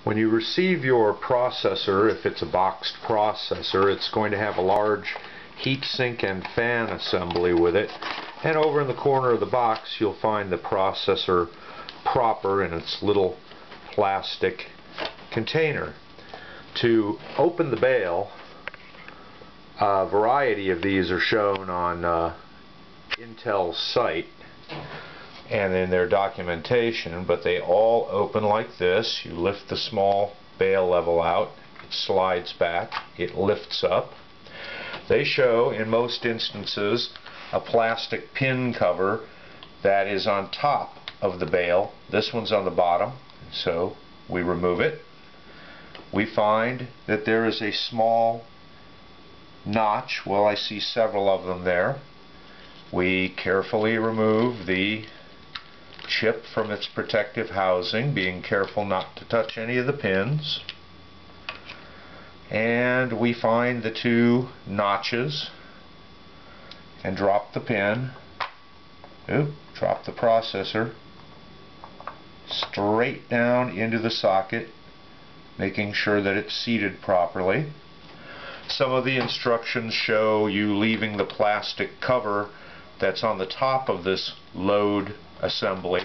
When you receive your processor, if it's a boxed processor, it's going to have a large heatsink and fan assembly with it. And over in the corner of the box you'll find the processor proper in its little plastic container. To open the bail, a variety of these are shown on Intel's site and in their documentation, but they all open like this. You lift the small bail level out, it slides back, it lifts up. They show, in most instances, a plastic pin cover that is on top of the bail. This one's on the bottom, so we remove it. We find that there is a small notch. Well, I see several of them there. We carefully remove the chip from its protective housing, being careful not to touch any of the pins. And we find the two notches and drop the pin. Drop the processor straight down into the socket, making sure that it's seated properly. Some of the instructions show you leaving the plastic cover that's on the top of this load assembly,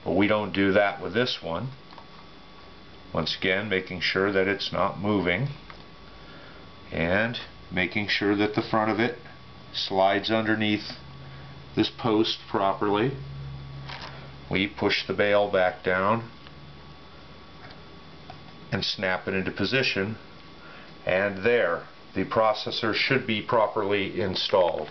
but we don't do that with this one. Once again, making sure that it's not moving and making sure that the front of it slides underneath this post properly. We push the bail back down and snap it into position, and there, the processor should be properly installed.